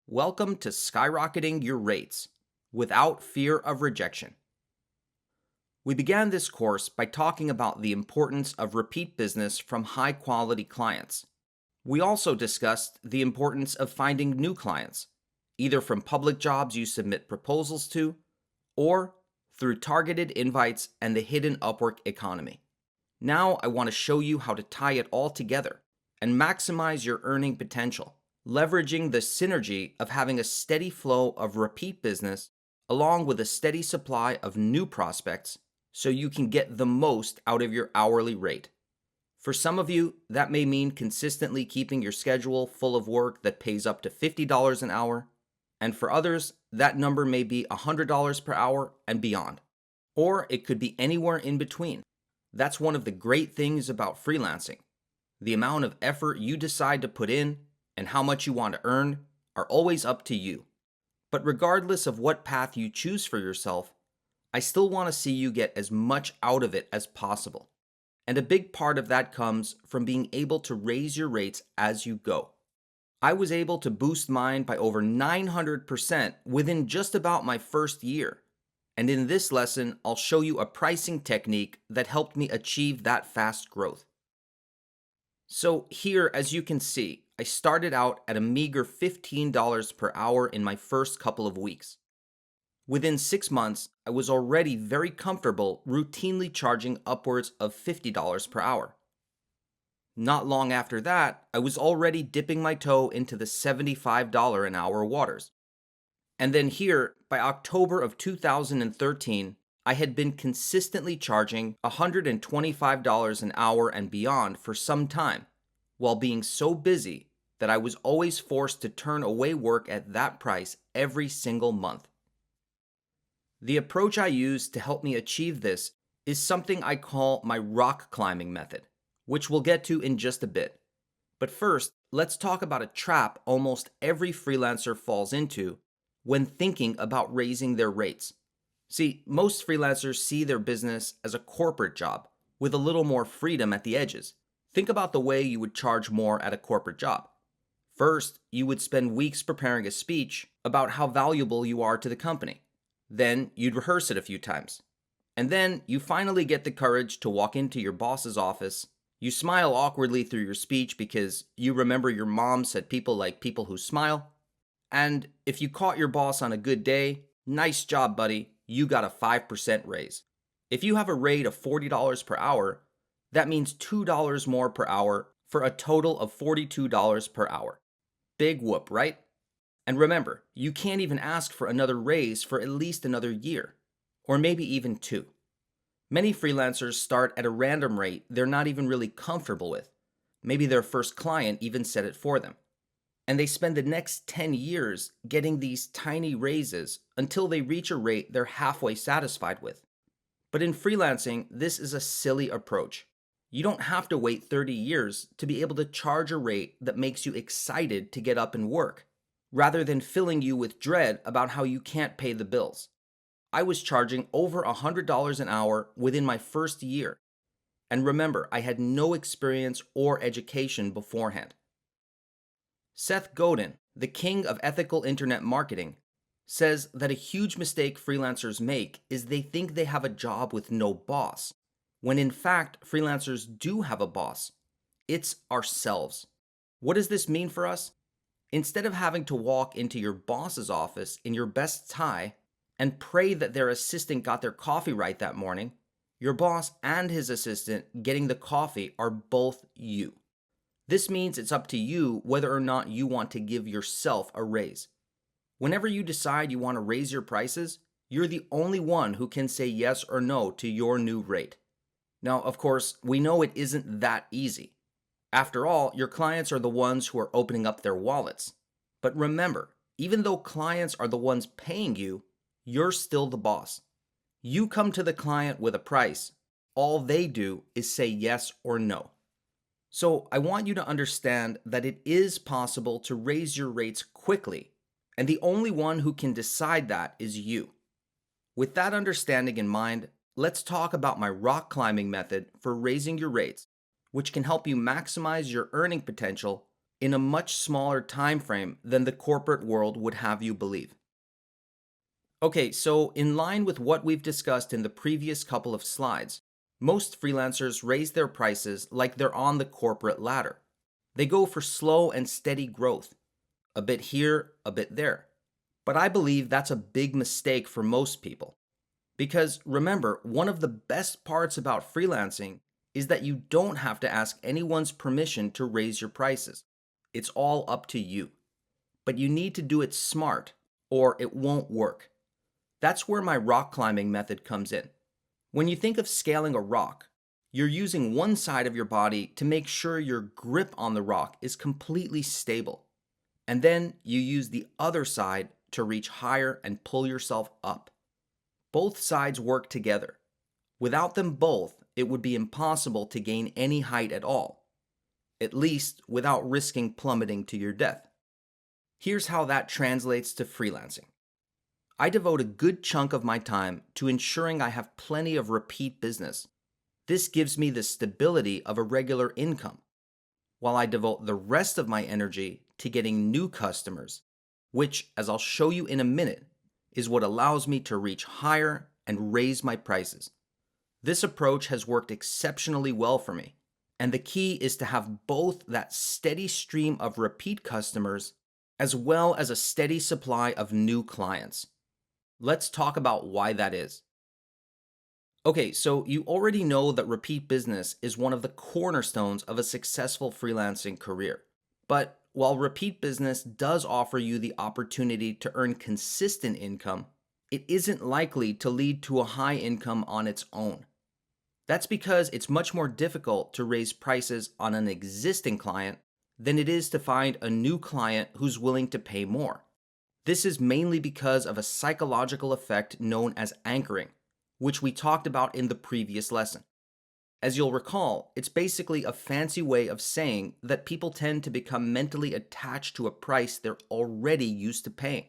Welcome to Skyrocketing Your Rates Without Fear of Rejection. We began this course by talking about the importance of repeat business from high-quality clients. We also discussed the importance of finding new clients, either from public jobs you submit proposals to, or through targeted invites and the hidden Upwork economy. Now I want to show you how to tie it all together and maximize your earning potential, leveraging the synergy of having a steady flow of repeat business along with a steady supply of new prospects so you can get the most out of your hourly rate. For some of you, that may mean consistently keeping your schedule full of work that pays up to $50 an hour, and for others, that number may be $100 per hour and beyond. Or it could be anywhere in between. That's one of the great things about freelancing. The amount of effort you decide to put in and how much you want to earn are always up to you. But regardless of what path you choose for yourself, I still want to see you get as much out of it as possible. And a big part of that comes from being able to raise your rates as you go. I was able to boost mine by over 900% within just about my first year. And in this lesson, I'll show you a pricing technique that helped me achieve that fast growth. So here, as you can see, I started out at a meager $15 per hour in my first couple of weeks. Within 6 months, I was already very comfortable routinely charging upwards of $50 per hour. Not long after that, I was already dipping my toe into the $75 an hour waters. And then here, by October of 2013, I had been consistently charging $125 an hour and beyond for some time, while being so busy that I was always forced to turn away work at that price every single month. The approach I used to help me achieve this is something I call my rock climbing method, which we'll get to in just a bit. But first, let's talk about a trap almost every freelancer falls into when thinking about raising their rates. See, most freelancers see their business as a corporate job with a little more freedom at the edges. Think about the way you would charge more at a corporate job. First, you would spend weeks preparing a speech about how valuable you are to the company. Then you'd rehearse it a few times. And then you finally get the courage to walk into your boss's office. You smile awkwardly through your speech because you remember your mom said people like people who smile. And if you caught your boss on a good day, nice job, buddy, you got a 5% raise. If you have a rate of $40 per hour, that means $2 more per hour for a total of $42 per hour. Big whoop, right? And remember, you can't even ask for another raise for at least another year, or maybe even 2. Many freelancers start at a random rate they're not even really comfortable with. Maybe their first client even set it for them. And they spend the next 10 years getting these tiny raises until they reach a rate they're halfway satisfied with. But in freelancing, this is a silly approach. You don't have to wait 30 years to be able to charge a rate that makes you excited to get up and work, rather than filling you with dread about how you can't pay the bills. I was charging over $100 an hour within my first year. And remember, I had no experience or education beforehand. Seth Godin, the king of ethical internet marketing, says that a huge mistake freelancers make is they think they have a job with no boss, when in fact freelancers do have a boss. It's ourselves. What does this mean for us? Instead of having to walk into your boss's office in your best tie and pray that their assistant got their coffee right that morning, your boss and his assistant getting the coffee are both you. This means it's up to you whether or not you want to give yourself a raise. Whenever you decide you want to raise your prices, you're the only one who can say yes or no to your new rate. Now, of course, we know it isn't that easy. After all, your clients are the ones who are opening up their wallets. But remember, even though clients are the ones paying you, you're still the boss. You come to the client with a price. All they do is say yes or no. So I want you to understand that it is possible to raise your rates quickly, and the only one who can decide that is you. With that understanding in mind, let's talk about my rock climbing method for raising your rates, which can help you maximize your earning potential in a much smaller time frame than the corporate world would have you believe. Okay, so in line with what we've discussed in the previous couple of slides, most freelancers raise their prices like they're on the corporate ladder. They go for slow and steady growth, a bit here, a bit there. But I believe that's a big mistake for most people. Because remember, one of the best parts about freelancing is that you don't have to ask anyone's permission to raise your prices. It's all up to you. But you need to do it smart, or it won't work. That's where my rock climbing method comes in. When you think of scaling a rock, you're using one side of your body to make sure your grip on the rock is completely stable. And then you use the other side to reach higher and pull yourself up. Both sides work together. Without them both, it would be impossible to gain any height at all, at least without risking plummeting to your death. Here's how that translates to freelancing. I devote a good chunk of my time to ensuring I have plenty of repeat business. This gives me the stability of a regular income, while I devote the rest of my energy to getting new customers, which, as I'll show you in a minute, is what allows me to reach higher and raise my prices. This approach has worked exceptionally well for me, and the key is to have both that steady stream of repeat customers as well as a steady supply of new clients. Let's talk about why that is. Okay, so you already know that repeat business is one of the cornerstones of a successful freelancing career. But while repeat business does offer you the opportunity to earn consistent income, it isn't likely to lead to a high income on its own. That's because it's much more difficult to raise prices on an existing client than it is to find a new client who's willing to pay more. This is mainly because of a psychological effect known as anchoring, which we talked about in the previous lesson. As you'll recall, it's basically a fancy way of saying that people tend to become mentally attached to a price they're already used to paying.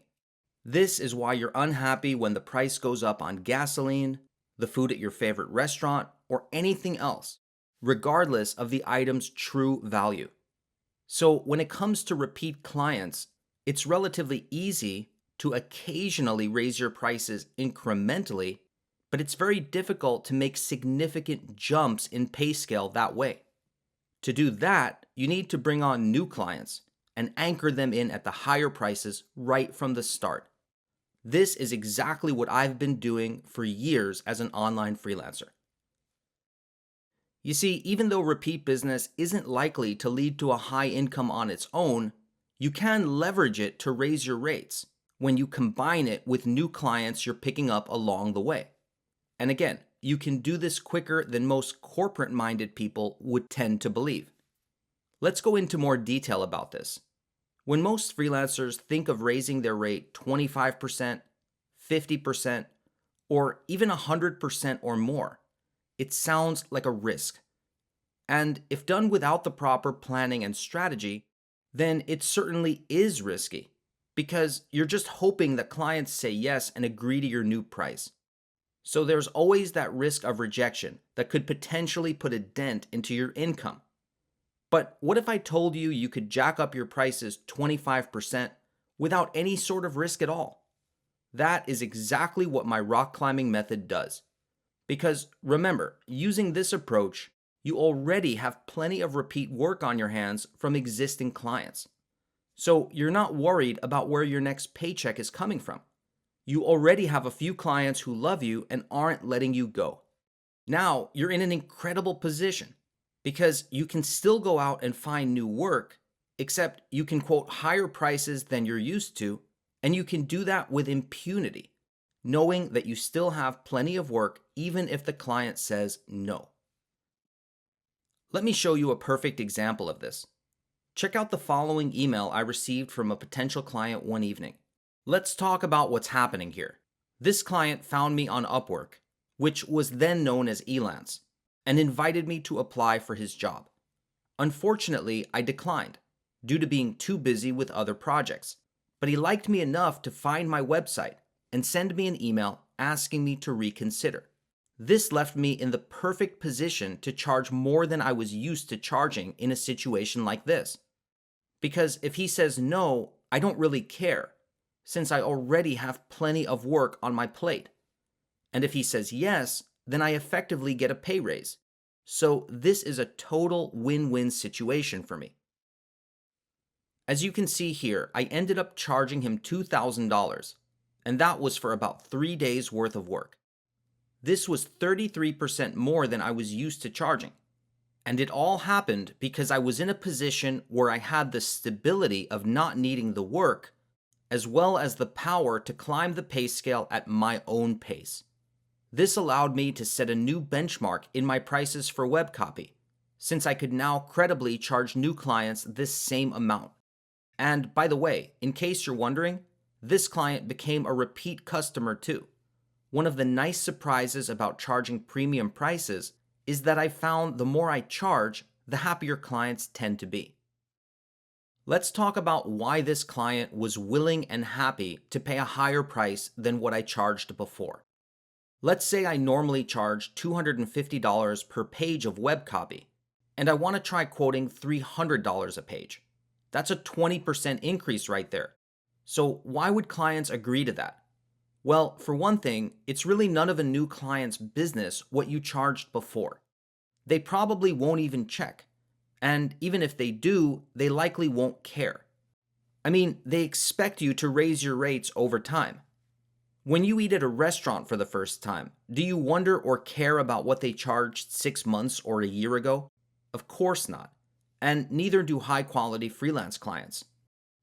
This is why you're unhappy when the price goes up on gasoline, the food at your favorite restaurant, or anything else, regardless of the item's true value. So when it comes to repeat clients, it's relatively easy to occasionally raise your prices incrementally, but it's very difficult to make significant jumps in pay scale that way. To do that, you need to bring on new clients and anchor them in at the higher prices right from the start. This is exactly what I've been doing for years as an online freelancer. You see, even though repeat business isn't likely to lead to a high income on its own, you can leverage it to raise your rates when you combine it with new clients you're picking up along the way. And again, you can do this quicker than most corporate-minded people would tend to believe. Let's go into more detail about this. When most freelancers think of raising their rate 25%, 50%, or even 100% or more, it sounds like a risk. And if done without the proper planning and strategy, then it certainly is risky, because you're just hoping that clients say yes and agree to your new price. So there's always that risk of rejection that could potentially put a dent into your income. But what if I told you you could jack up your prices 25% without any sort of risk at all? That is exactly what my rock climbing method does. Because remember, using this approach, you already have plenty of repeat work on your hands from existing clients. So you're not worried about where your next paycheck is coming from. You already have a few clients who love you and aren't letting you go. Now you're in an incredible position because you can still go out and find new work, except you can quote higher prices than you're used to, and you can do that with impunity, knowing that you still have plenty of work even if the client says no. Let me show you a perfect example of this. Check out the following email I received from a potential client one evening. Let's talk about what's happening here. This client found me on Upwork, which was then known as Elance, and invited me to apply for his job. Unfortunately, I declined due to being too busy with other projects, but he liked me enough to find my website and send me an email asking me to reconsider. This left me in the perfect position to charge more than I was used to charging in a situation like this. Because if he says no, I don't really care, since I already have plenty of work on my plate. And if he says yes, then I effectively get a pay raise. So this is a total win-win situation for me. As you can see here, I ended up charging him $2,000, and that was for about 3 days worth of work. This was 33% more than I was used to charging. And it all happened because I was in a position where I had the stability of not needing the work, as well as the power to climb the pay scale at my own pace. This allowed me to set a new benchmark in my prices for web copy, since I could now credibly charge new clients this same amount. And by the way, in case you're wondering, this client became a repeat customer too. One of the nice surprises about charging premium prices is that I found the more I charge, the happier clients tend to be. Let's talk about why this client was willing and happy to pay a higher price than what I charged before. Let's say I normally charge $250 per page of web copy, and I want to try quoting $300 a page. That's a 20% increase right there. So why would clients agree to that? Well, for one thing, it's really none of a new client's business what you charged before. They probably won't even check. And even if they do, they likely won't care. I mean, they expect you to raise your rates over time. When you eat at a restaurant for the first time, do you wonder or care about what they charged 6 months or a year ago? Of course not. And neither do high-quality freelance clients.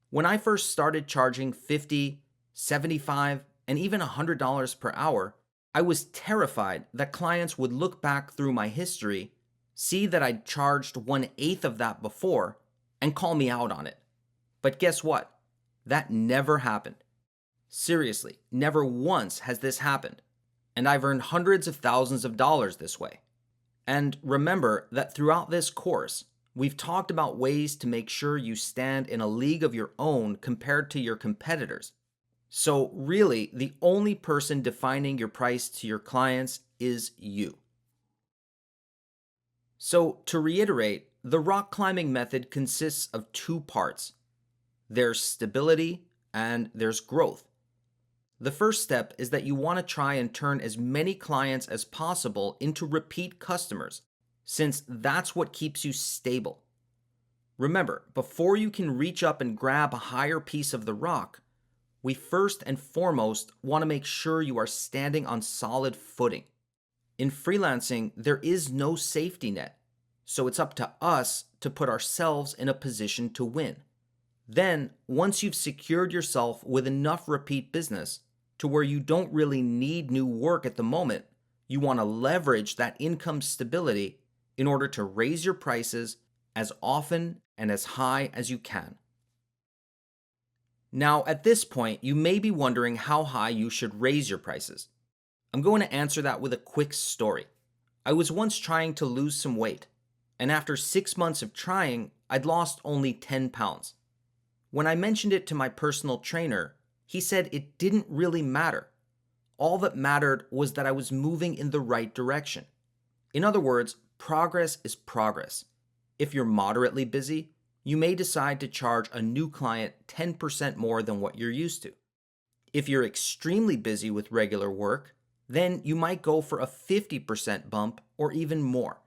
When I first started charging $50, $75, and even $100 per hour, I was terrified that clients would look back through my history, see that I'd charged 1/8 of that before, and call me out on it. But guess what? That never happened. Seriously, never once has this happened. And I've earned hundreds of thousands of dollars this way. And remember that throughout this course, we've talked about ways to make sure you stand in a league of your own compared to your competitors. So really, the only person defining your price to your clients is you. So to reiterate, the rock climbing method consists of 2 parts. There's stability and there's growth. The first step is that you want to try and turn as many clients as possible into repeat customers, since that's what keeps you stable. Remember, before you can reach up and grab a higher piece of the rock, we first and foremost want to make sure you are standing on solid footing. In freelancing, there is no safety net, so it's up to us to put ourselves in a position to win. Then, once you've secured yourself with enough repeat business to where you don't really need new work at the moment, you want to leverage that income stability in order to raise your prices as often and as high as you can. Now, at this point, you may be wondering how high you should raise your prices. I'm going to answer that with a quick story. I was once trying to lose some weight, and after 6 months of trying, I'd lost only 10 pounds. When I mentioned it to my personal trainer, he said it didn't really matter. All that mattered was that I was moving in the right direction. In other words, progress is progress. If you're moderately busy, you may decide to charge a new client 10% more than what you're used to. If you're extremely busy with regular work, then you might go for a 50% bump or even more.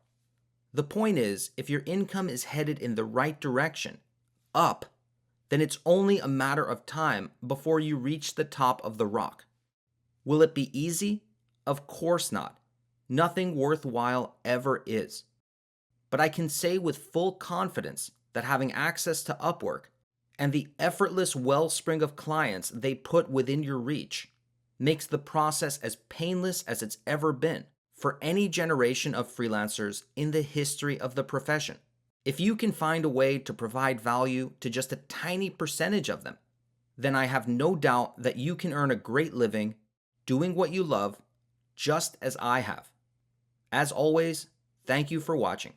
The point is, if your income is headed in the right direction, up, then it's only a matter of time before you reach the top of the rock. Will it be easy? Of course not. Nothing worthwhile ever is. But I can say with full confidence that having access to Upwork and the effortless wellspring of clients they put within your reach makes the process as painless as it's ever been for any generation of freelancers in the history of the profession. If you can find a way to provide value to just a tiny percentage of them, then I have no doubt that you can earn a great living doing what you love, just as I have. As always, thank you for watching.